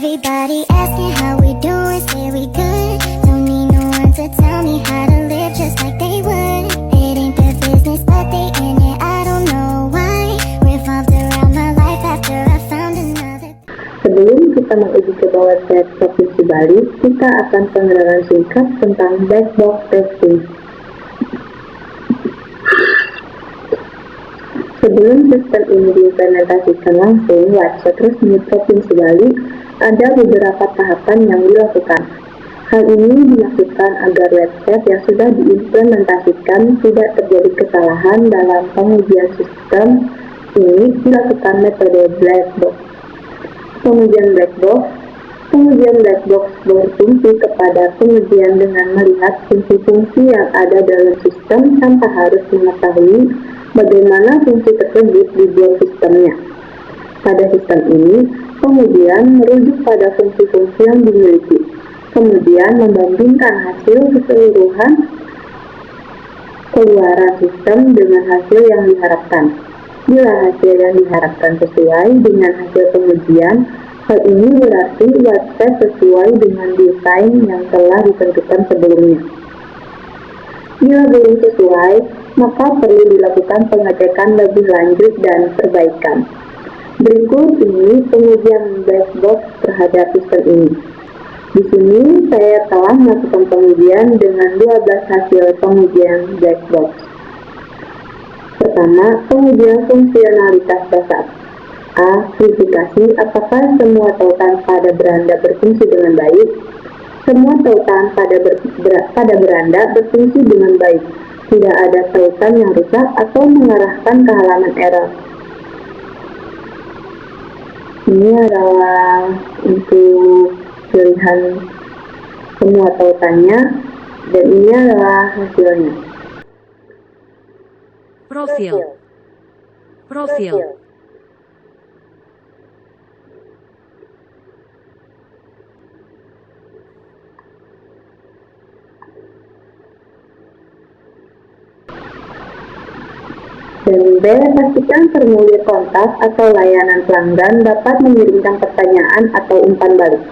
Everybody asking how we doing, say we good. Don't need no one to tell me how to live just like they would. It ain't their business, but they in it, I don't know why. Revolved around my life after I found another. Sebelum kita menguji coba website Provinsi Bali, kita akan pengenalan singkat tentang black box testing. Sebelum sistem ini diimplementasikan langsung, website resmi Provinsi Bali, ada beberapa tahapan yang dilakukan. Hal ini dimaksudkan agar website yang sudah diimplementasikan tidak terjadi kesalahan dalam pengujian sistem ini dilakukan metode black box. Pengujian black box berfungsi kepada pengujian dengan melihat fungsi-fungsi yang ada dalam sistem tanpa harus mengetahui bagaimana fungsi tersebut dibuat sistemnya. Pada sistem ini, pengujian merujuk pada fungsi-fungsi yang dimiliki, kemudian membandingkan hasil keseluruhan keluaran sistem dengan hasil yang diharapkan. Bila hasil yang diharapkan sesuai dengan hasil pengujian, hal ini berarti website sesuai dengan desain yang telah ditentukan sebelumnya. Bila belum sesuai, maka perlu dilakukan pengecekan lebih lanjut dan perbaikan. Berikut ini pengujian black box terhadap sistem ini. Di sini saya telah melakukan pengujian dengan 12 hasil pengujian black box. Pertama, pengujian fungsionalitas dasar. A. Verifikasi apakah semua tautan pada beranda berfungsi dengan baik. Semua tautan pada beranda berfungsi dengan baik. Tidak ada tautan yang rusak atau mengarahkan ke halaman error. Ini adalah untuk pilihan semua tautannya, dan ini adalah hasilnya. Profil. Dan B. Pastikan formulir kontak atau layanan pelanggan dapat mengirimkan pertanyaan atau umpan balik.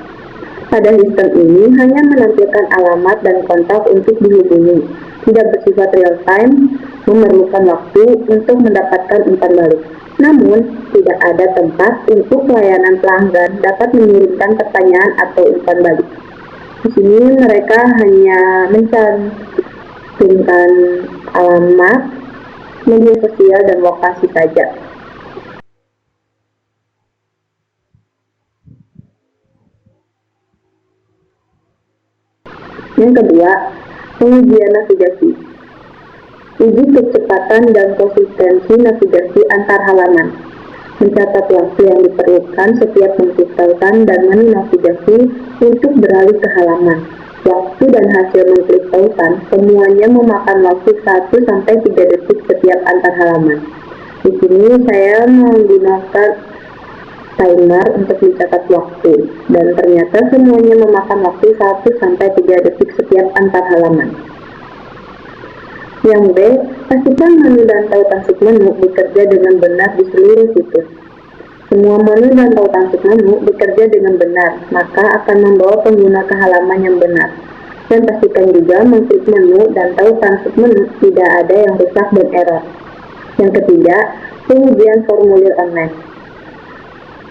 Pada sistem ini hanya menampilkan alamat dan kontak untuk dihubungi, tidak bersifat real time, memerlukan waktu untuk mendapatkan umpan balik. Namun, tidak ada tempat untuk layanan pelanggan dapat mengirimkan pertanyaan atau umpan balik. Di sini mereka hanya mencantumkan alamat, media sosial, dan lokasi saja. Yang kedua, pengujian navigasi. Uji kecepatan dan konsistensi navigasi antar halaman. Mencatat waktu yang diperlukan setiap mengklik tautan dan menu navigasi untuk beralih ke halaman. Waktu dan hasil mengklik tautan semuanya memakan waktu 1-3 detik setiap antar halaman. Di sini saya menggunakan timer untuk mencatat waktu, dan ternyata semuanya memakan waktu 1-3 detik setiap antar halaman. Yang B, pastikan menu dan tautan submenu bekerja dengan benar di seluruh situs. Semua menu dan tautan submenu bekerja dengan benar, maka akan membawa pengguna ke halaman yang benar. Dan pastikan juga mengklik menu dan tautan submenu tidak ada yang rusak dan error. Yang ketiga, pengujian formulir online.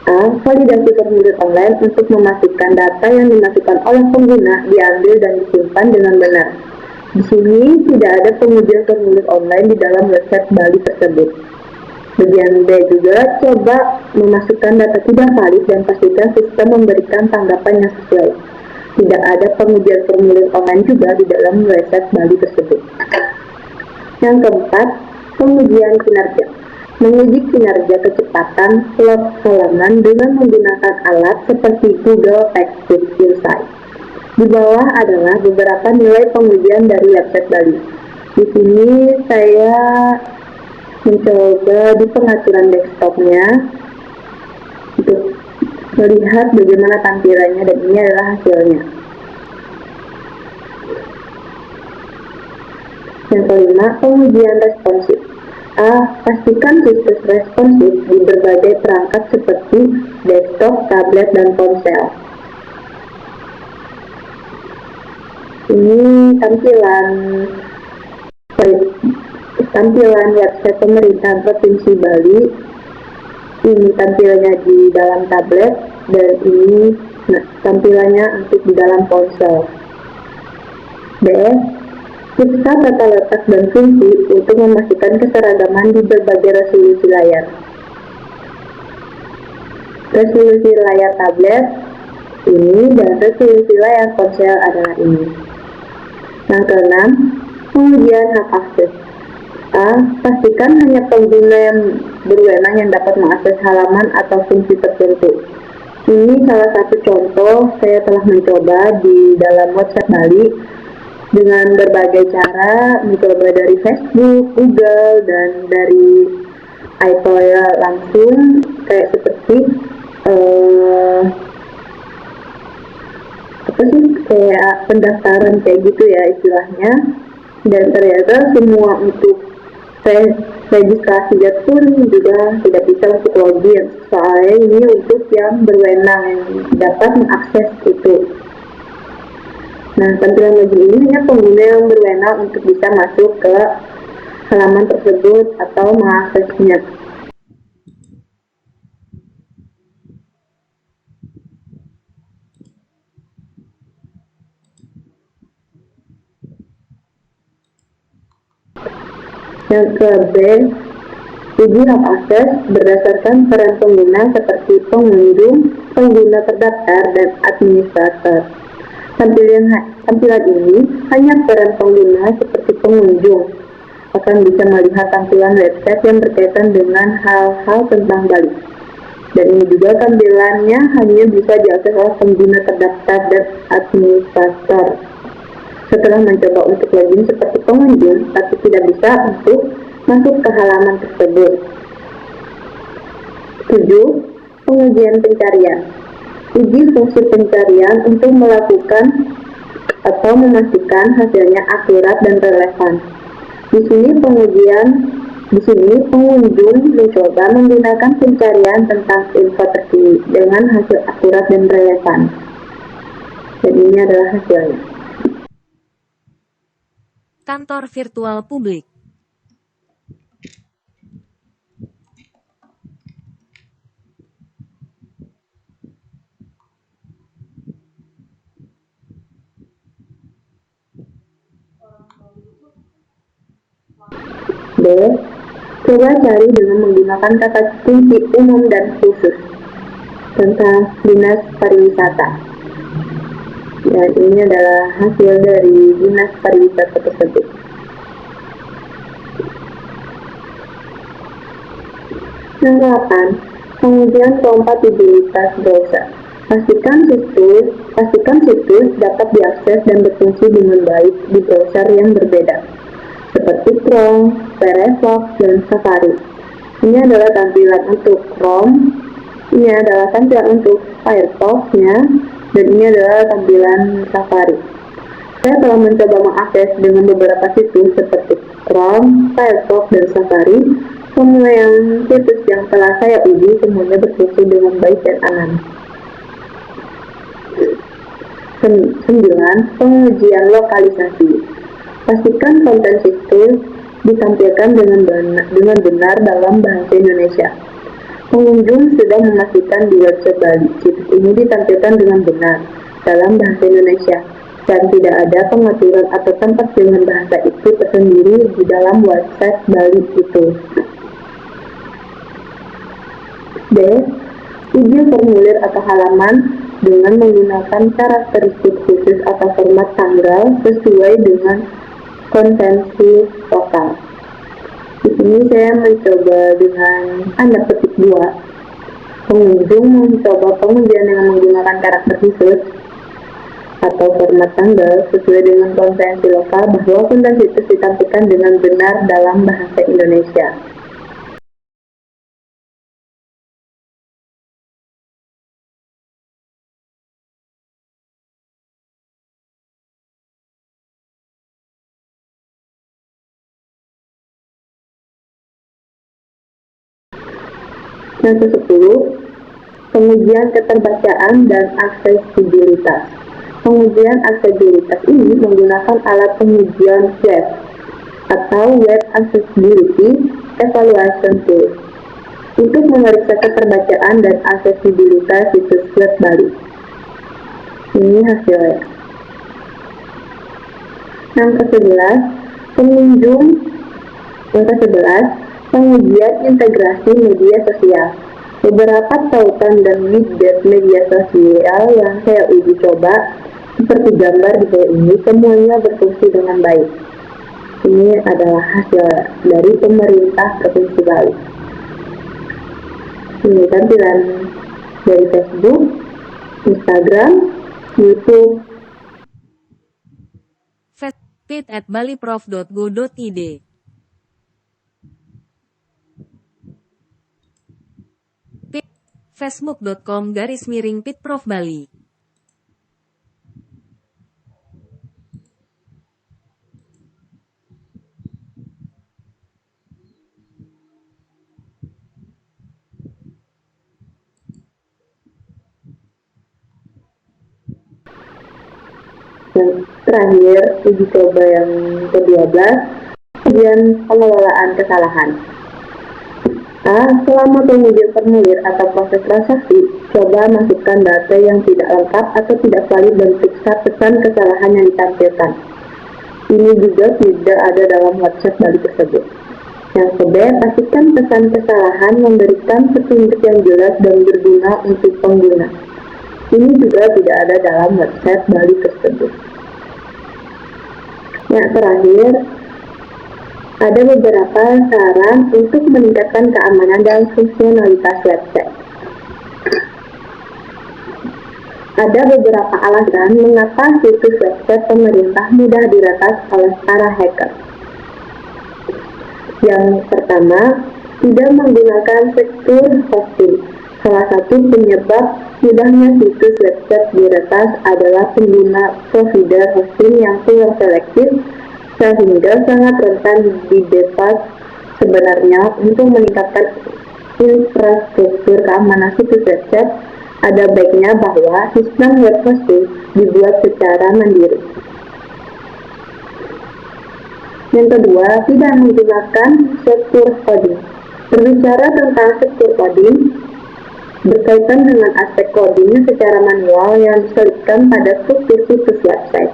A. Validasi formulir online untuk memastikan data yang dimasukkan oleh pengguna diambil dan disimpan dengan benar. Di sini tidak ada pengujian formulir online di dalam website Bali tersebut. Bagian B juga, coba memasukkan data tidak valid dan pastikan sistem memberikan tanggapan yang sesuai. Tidak ada pengujian formulir online juga di dalam website Bali tersebut. Yang keempat, pengujian kinerja. Menguji kinerja kecepatan load halaman dengan menggunakan alat seperti Google Textbook Insight. Di bawah adalah beberapa nilai pengujian dari website Bali. Di sini saya mencoba di pengaturan desktopnya untuk melihat bagaimana tampilannya, dan ini adalah hasilnya. Yang kelima, pengujian responsif. A. Pastikan situs responsif di berbagai perangkat seperti desktop, tablet, dan ponsel. Ini tampilan website pemerintah Provinsi Bali. Ini tampilannya di dalam tablet, dan ini tampilannya untuk di dalam ponsel. B. Periksa tata letak dan fungsi untuk memastikan keseragaman di berbagai resolusi layar. Resolusi layar tablet ini dan resolusi layar ponsel adalah ini. Yang keenam, pengujian hak akses. A. Pastikan hanya pengguna yang berwenang yang dapat mengakses halaman atau fungsi tertentu. Ini salah satu contoh saya telah mencoba di dalam website Bali dengan berbagai cara, mencoba dari Facebook, Google, dan dari iToya langsung, kayak seperti kayak pendaftaran kayak gitu ya istilahnya. Dan ternyata semua untuk registrasinya pun juga tidak bisa untuk login, soalnya ini untuk yang berwenang yang dapat mengakses itu. Nah, tampilan login ini hanya pengguna yang berwenang untuk bisa masuk ke halaman tersebut atau mengaksesnya. Yang ke B, uji hak akses berdasarkan peran pengguna seperti pengunjung, pengguna terdaftar, dan administrator. Tampilan ini hanya peran pengguna seperti pengunjung akan bisa melihat tampilan website yang berkaitan dengan hal-hal tentang Bali. Dan ini juga tampilannya hanya bisa diakses oleh pengguna terdaftar dan administrator. Setelah mencoba untuk login seperti pengunjung, tapi tidak bisa untuk masuk ke halaman tersebut. 7. Pengujian pencarian. Uji fungsi pencarian untuk melakukan atau memastikan hasilnya akurat dan relevan. Di sini pengunjung mencoba menggunakan pencarian tentang info terkini dengan hasil akurat dan relevan. Dan ini adalah hasilnya. Kantor virtual publik. B. Coba cari dengan menggunakan kata kunci umum dan khusus tentang Dinas Pariwisata. Dan ini adalah hasil dari Dinas Pariwisata tersebut. Yang ke-8, pengujian kompatibilitas browser. Pastikan situs dapat diakses dan berfungsi dengan baik di browser yang berbeda, seperti Chrome, Firefox, dan Safari. Ini adalah tampilan untuk Chrome, ini adalah tampilan untuk Firefox-nya, dan ini adalah tampilan Safari. Saya telah mencoba mengakses dengan beberapa situs seperti Chrome, Firefox, dan Safari. Semua situs yang telah saya uji semuanya berfungsi dengan baik dan aman. 9. Pengujian lokalisasi. Pastikan konten situs ditampilkan dengan benar dalam bahasa Indonesia. Pengunjung sudah memastikan di website Bali, situs ini ditampilkan dengan benar dalam bahasa Indonesia, dan tidak ada pengaturan atau tempat dengan bahasa itu tersendiri di dalam website Bali itu. D. Uji formulir atau halaman dengan menggunakan karakteristik khusus atau format tanggal sesuai dengan konvensi lokal. Di sini saya mencoba dengan tanda petik 2. Pengunjung mencoba pengujian dengan menggunakan karakter khusus atau format tanggal sesuai dengan konvensi lokal bahwa konten situs ditampilkan dengan benar dalam bahasa Indonesia. Yang ke-10, pengujian keterbacaan dan aksesibilitas. Pengujian aksesibilitas ini menggunakan alat pengujian web atau Web Accessibility Evaluation Tool untuk memeriksa keterbacaan dan aksesibilitas situs web Bali. Ini hasilnya. Yang ke-11, pengujian integrasi media sosial. Beberapa tautan dan widget media sosial yang saya uji coba, seperti gambar di bawah ini, semuanya berfungsi dengan baik. Ini adalah hasil dari pemerintah Provinsi Bali. Ini tampilan dari Facebook, Instagram, YouTube. feed@baliprof.go.id. facebook.com/pitprofbali. Yang terakhir, uji coba yang ke-12, ujian pengelolaan kesalahan. Selama pengujian formulir atau proses transaksi, coba masukkan data yang tidak lengkap atau tidak valid dan periksa pesan kesalahan yang ditampilkan. Ini juga tidak ada dalam WhatsApp Bali tersebut. Yang kedua, pastikan pesan kesalahan memberikan petunjuk yang jelas dan berguna untuk pengguna. Ini juga tidak ada dalam WhatsApp Bali tersebut. Yang terakhir, ada beberapa saran untuk meningkatkan keamanan dan fungsionalitas website. Ada beberapa alasan mengapa situs website pemerintah mudah diretas oleh para hacker. Yang pertama, tidak menggunakan sektor hosting. Salah satu penyebab mudahnya situs website diretas adalah pengguna provider hosting yang kurang selektif, sehingga sangat rentan didepas. Sebenarnya, untuk meningkatkan infrastruktur keamanan situs website, ada baiknya bahwa sistem web hosting dibuat secara mandiri. Yang kedua, tidak menggunakan secure coding. Berbicara tentang secure coding, berkaitan dengan aspek coding secara manual yang diselipkan pada struktur situs website.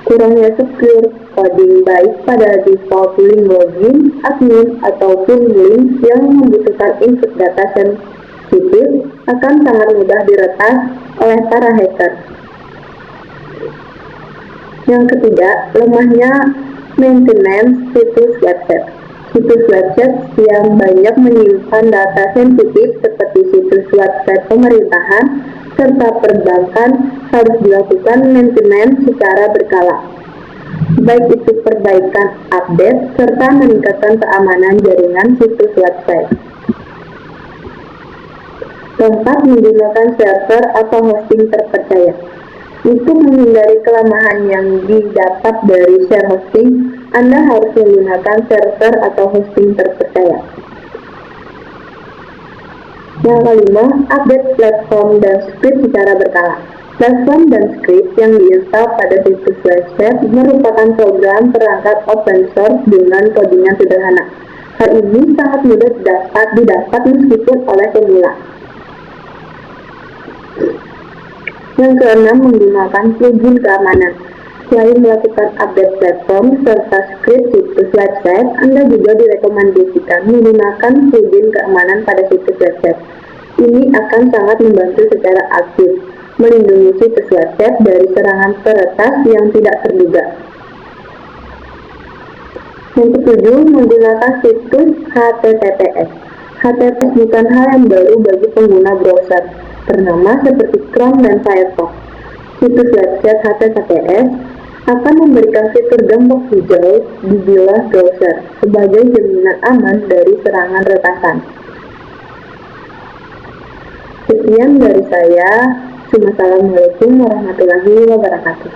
Kurangnya secure coding baik pada default link login, admin, ataupun link yang membutuhkan input data sensitif akan sangat mudah diretas oleh para hacker. Yang ketiga, lemahnya maintenance situs website. Situs website yang banyak menyimpan data sensitif seperti situs website pemerintahan serta perbankan harus dilakukan maintenance secara berkala. Baik itu perbaikan update serta meningkatkan keamanan jaringan situs website. Keempat, menggunakan server atau hosting terpercaya. Untuk menghindari kelemahan yang didapat dari share hosting, Anda harus menggunakan server atau hosting terpercaya. Yang kelima, update platform dan script secara berkala. Platform dan script yang diinstal pada situs website merupakan program perangkat open source dengan codingan sederhana. Hal ini sangat mudah didapat meskipun oleh pemula. Yang keenam, menggunakan plugin keamanan. Selain melakukan update platform serta script situs website, Anda juga direkomendasikan menggunakan plugin keamanan pada situs website. Ini akan sangat membantu secara aktif melindungi situs website dari serangan peretas yang tidak terduga. Yang ketujuh, menggunakan situs HTTPS. HTTPS bukan hal yang baru bagi pengguna browser ternama seperti Chrome dan Firefox. Situs website HTTPS akan memberikan fitur gembok hijau di bilah browser sebagai jaminan aman dari serangan retasan. Sekian dari saya. Wassalamualaikum warahmatullahi wabarakatuh.